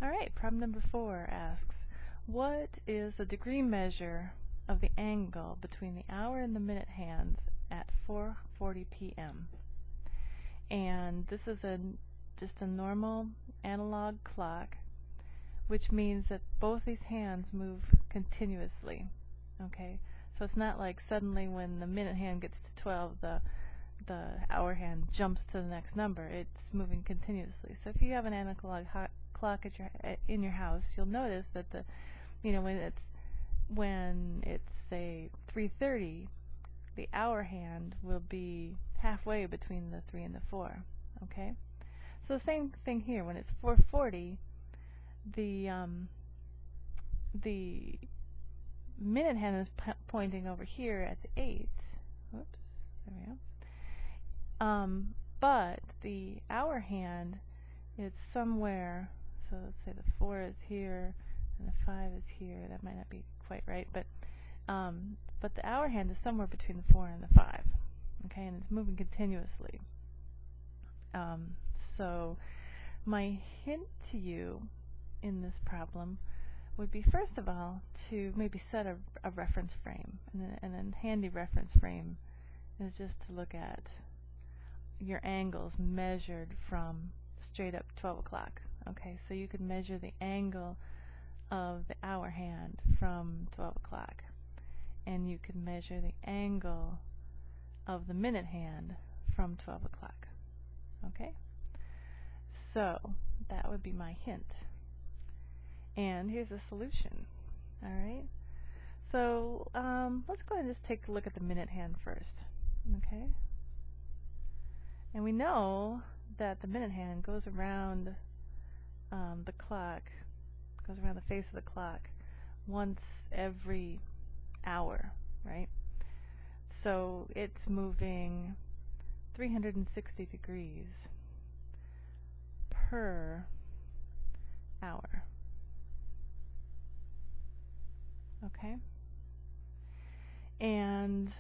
Alright, problem number 4 asks, what is the degree measure of the angle between the hour and the minute hands at 4:40 p.m.? And this is just a normal analog clock, which means that both these hands move continuously. Okay, so it's not like suddenly when the minute hand gets to 12, the hour hand jumps to the next number. It's moving continuously. So if you have an analog clock in your house, you'll notice that when it's say 3:30, the hour hand will be halfway between the 3 and the 4. Okay, so the same thing here. When it's 4:40, the minute hand is pointing over here at the 8. Whoops, there we go. But the hour hand is somewhere, so let's say the 4 is here and the 5 is here. That might not be quite right, but the hour hand is somewhere between the 4 and the 5. Okay, and it's moving continuously. So my hint to you in this problem would be, first of all, to maybe set a reference frame. And then handy reference frame is just to look at your angles measured from straight up 12 o'clock. Okay, so you could measure the angle of the hour hand from 12 o'clock. And you could measure the angle of the minute hand from 12 o'clock. Okay? So that would be my hint. And here's the solution. Alright? So let's go ahead and just take a look at the minute hand first. Okay? And we know that the minute hand goes around the clock, goes around the face of the clock once every hour, right? So it's moving 360 degrees per hour. Okay? And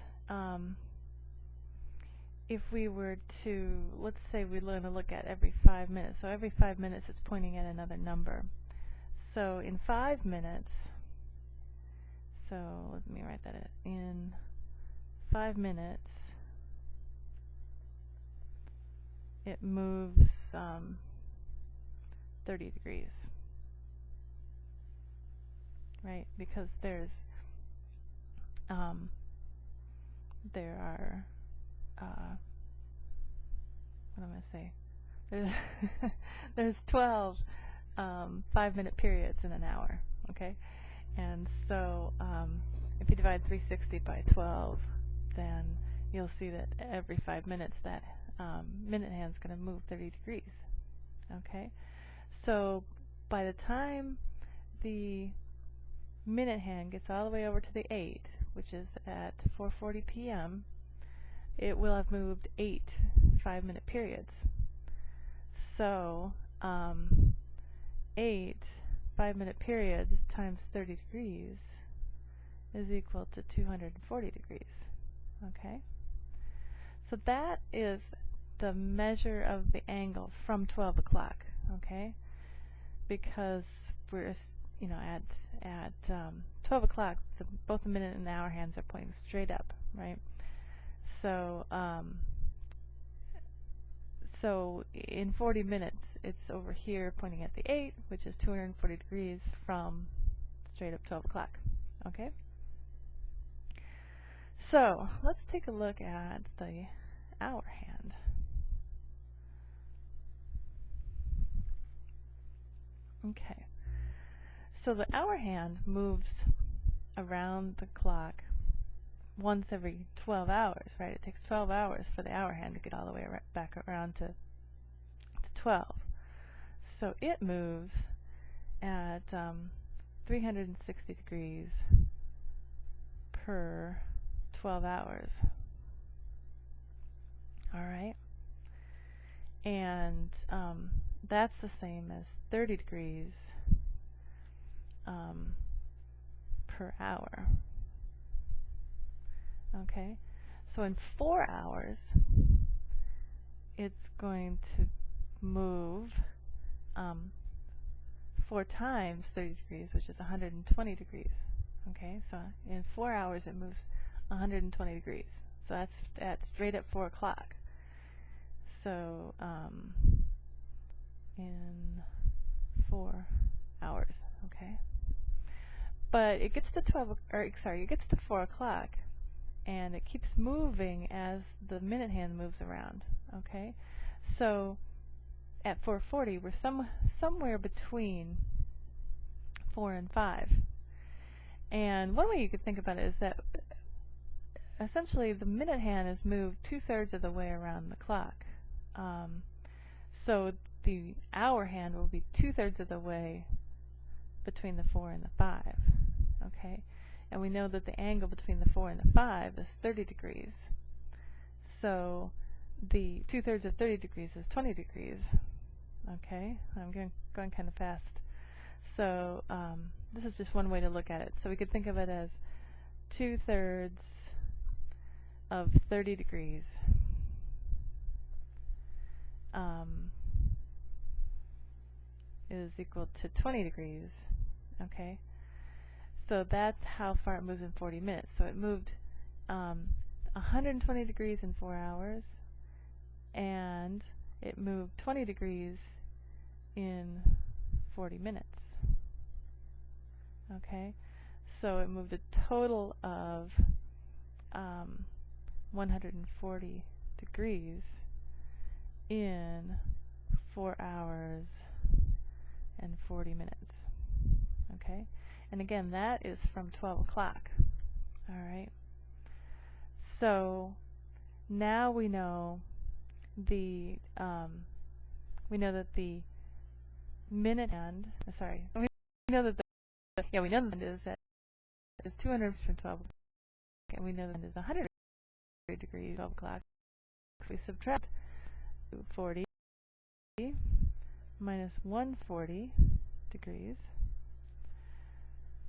if we were to, let's say we learn to look at every 5 minutes. So every 5 minutes it's pointing at another number. So in 5 minutes, so let me write that in 5 minutes, it moves 30 degrees, right? Because there are what am I going to say? There's 12 5-minute periods in an hour, okay? And so if you divide 360 by 12, then you'll see that every 5 minutes that minute hand is going to move 30 degrees, okay? So by the time the minute hand gets all the way over to the 8, which is at 4:40 p.m., it will have moved 8 5-minute periods. So 8 5-minute periods times 30 degrees is equal to 240 degrees. Okay? So that is the measure of the angle from 12 o'clock. Okay? Because we're, at 12 o'clock, both the minute and the hour hands are pointing straight up, right? So so in 40 minutes, it's over here pointing at the 8, which is 240 degrees from straight up 12 o'clock. Okay? So let's take a look at the hour hand. Okay. So the hour hand moves around the clock once every 12 hours, right? It takes 12 hours for the hour hand to get all the way back around to 12. So it moves at 360 degrees per 12 hours. Alright? And that's the same as 30 degrees per hour. Okay, so in 4 hours, it's going to move 4 times 30 degrees, which is 120 degrees. Okay, so in 4 hours it moves 120 degrees. So that's at straight at 4 o'clock. So in 4 hours, okay. But it gets to it gets to 4 o'clock, and it keeps moving as the minute hand moves around. Okay, so at 4:40, we're somewhere between 4 and 5. And one way you could think about it is that essentially the minute hand has moved 2/3 of the way around the clock. So the hour hand will be 2/3 of the way between the 4 and the 5. Okay, and we know that the angle between the 4 and the 5 is 30 degrees. So the 2/3 of 30 degrees is 20 degrees. Okay, I'm going kind of fast. So this is just one way to look at it. So we could think of it as 2/3 of 30 degrees is equal to 20 degrees. Okay, so that's how far it moves in 40 minutes. So it moved 120 degrees in 4 hours, and it moved 20 degrees in 40 minutes. Okay, so it moved a total of 140 degrees in 4 hours and 40 minutes. Okay, and again, that is from 12 o'clock. All right, so now we know the we know that the minute hand. We know that we know that is 200 from 12 o'clock, and we know that is 100 degrees 12 o'clock. So we subtract 40 minus 140 degrees,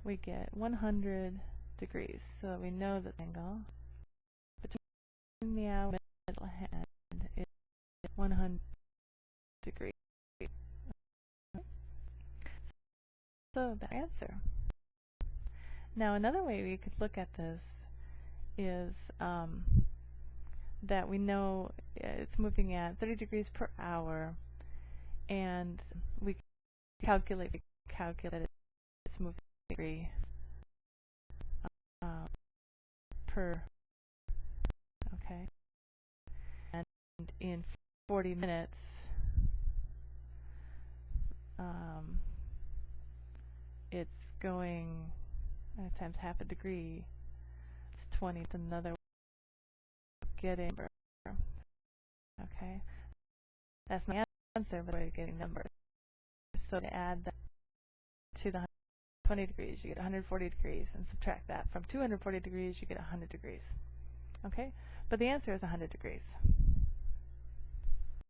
we get 100 degrees. So we know that the angle between the hour and middle hand is 100 degrees. So the answer. Now another way we could look at this is that we know it's moving at 30 degrees per hour, and we calculate its moving degree per, okay, and in 40 minutes it's going times half a degree, it's 20. It's another getting number. Okay, that's my answer, but we're getting numbers. So to add that to the 20 degrees, you get 140 degrees, and subtract that from 240 degrees, you get 100 degrees. Okay, but the answer is 100 degrees.